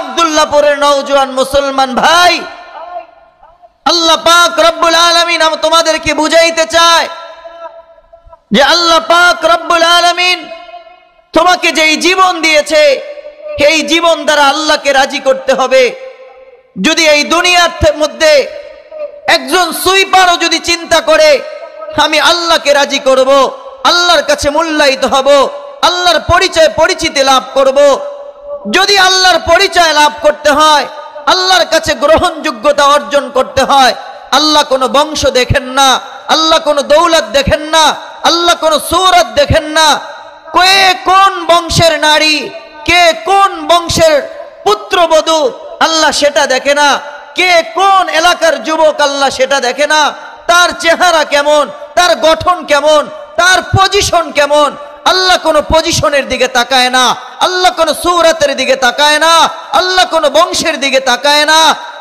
আব্দুল্লাহপুরের নওজোয়ান মুসলমান ভাই, আল্লাহ পাক রব্বুল আলামিন তোমাদেরকে বুঝাইতে চায় যে আল্লাহ পাক রব্বুল আলামিন তোমাকে যেই জীবন দিয়েছে এই জীবন দ্বারা আল্লাহকে রাজি করতে হবে। যদি এই দুনিয়ার মধ্যে একজন সুইপারও যদি চিন্তা করে আমি আল্লাহকে রাজি করব, আল্লাহর কাছে মূল্যায়িত হব, আল্লাহর পরিচিতি লাভ করব, যদি আল্লাহর পরিচয় লাভ করতে হয়, আল্লাহর কাছে গ্রহণযোগ্যতা অর্জন করতে হয়, আল্লাহ কোনো বংশ দেখেন না, আল্লাহ কোনো দৌলত দেখেন না, আল্লাহ কোনো সূরত দেখেন না, কে কোন বংশের নারী, কে কোন বংশের পুত্রবধূ আল্লাহ সেটা দেখে না, কে কোন এলাকার যুবক আল্লাহ সেটা দেখে না, তার চেহারা কেমন, তার গঠন কেমন, তার পজিশন কেমন, আল্লাহ কোন পজিশনের দিকে তাকায় না, আল্লাহ কোন সূরতের দিকে তাকায় না, আল্লাহ কোন বংশের দিকে তাকায় না।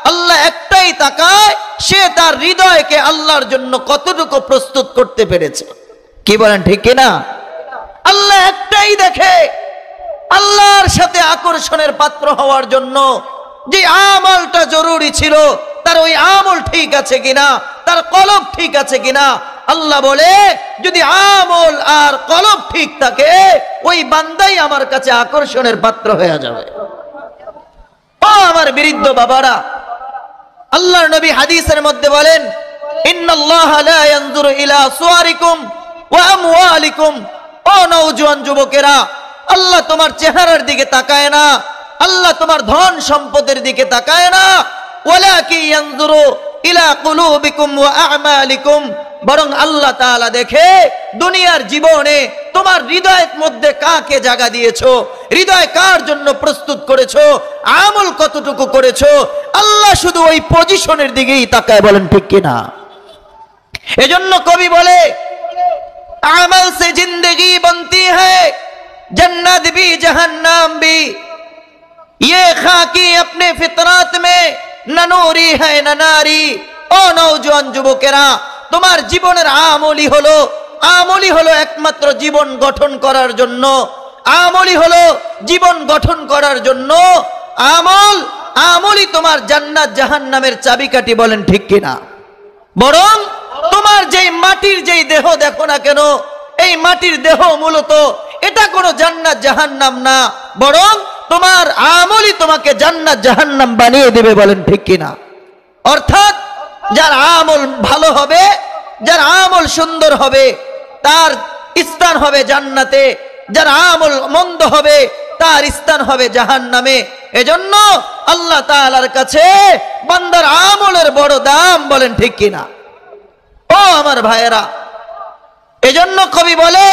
আল্লাহ একটাই তাকায়, সে তার হৃদয়কে আল্লাহর জন্য কতটুকু প্রস্তুত করতে পেরেছে। কি বলেন ঠিক কিনা? আল্লাহ একটাই দেখে, আল্লাহর সাথে আকর্ষণের পাত্র হওয়ার জন্য যে আমলটা জরুরি ছিল তার ওই আমল ঠিক আছে কিনা, তার কলব ঠিক আছে কিনা। আল্লাহ বলে যদি আমল আর কলব ঠিক থাকে ওই বান্দাই আমার কাছে আকর্ষণের পাত্র হয়ে যাবে। ও আমার বৃদ্ধ বাবারা, আল্লাহর নবী হাদিসের মধ্যে বলেন ইন্নাল্লাহা লা ইয়ানজুরু ইলা সুওয়ারিকুম ওয়া আমওয়ালিকুম। ও নওজোয়ান যুবকেরা, আল্লাহ তোমার চেহারার দিকে তাকায় না, আল্লাহ তোমার ধন সম্পদের দিকে তাকায় না, ওয়ালাকিন ইয়ানজুরু ইলা কুলুবিকুম ওয়া আমালিকুম। বরং আল্লাহ তাআলা দেখে দুনিয়ার জীবনে তোমার হৃদয়ের মধ্যে কাকে জায়গা দিয়েছো, হৃদয় কার জন্য প্রস্তুত করেছো, আমল কতটুকু করেছো। আল্লাহ শুধু ওই পজিশনের দিকেই তাকায়। বলেন ঠিক কিনা? এজন্য কবি বলে আমল সে জিंदगी बनती है जन्नत भी जहन्नम भी, ये खाकी अपने फितरत में न नूरी है न नारी। ও নওজোয়ান যুবকেরা, তোমার জীবনের আমলই হলো একমাত্র জীবন গঠন করার জন্য, আমলই হলো জীবন গঠন করার জন্য। আমলই তোমার জান্নাত জাহান্নামের চাবিকাঠি। বলেন ঠিক কিনা? বরং তোমার যেই মাটির যেই দেহ দেখো না কেন, এই মাটির দেহ মূলত এটা কোনো জান্নাত জাহান্নাম না, বরং তোমার আমলই তোমাকে জান্নাত জাহান্নাম বানিয়ে দেবে। বলেন ঠিক কিনা? অর্থাৎ যার আমল ভালো হবে, যার আমল সুন্দর হবে তার স্থান হবে জান্নাতে, যার আমল মন্দ হবে তার স্থান হবে জাহান্নামে। এজন্য আল্লাহ তাআলার কাছে বান্দার আমলের বড় দাম। বলেন ঠিক কিনা? ও আমার ভাইয়েরা, এজন্য কবি বলে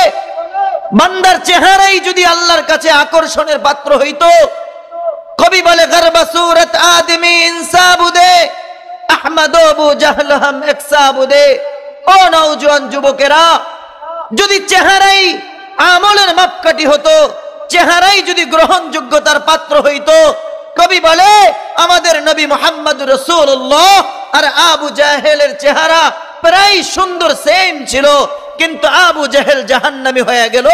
বান্দার চেহারাই যদি আল্লাহর কাছে আকর্ষণের পাত্র হইতো, কবি বলে গরবা সুরত আদমি ইনসাবুদে আহমদ আবু জাহল হাম একসাবুদে। ও নওজোয়ান যুবকেরা, যদি চেহারাই আমলের মাপকাঠি হতো, চেহারাই যদি গ্রহণযোগ্যতার পাত্র হইতো, কবি বলে আমাদের নবী মুহাম্মদ রাসূলুল্লাহ আর আবু জাহেলের চেহারা প্রায় সুন্দর সেম ছিল, কিন্তু আবু জাহেল জাহান্নামী হয়ে গেল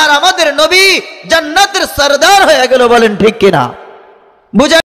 আর আমাদের নবী জান্নাতের সরদার হয়ে গেল। বলেন ঠিক কিনা? বুঝা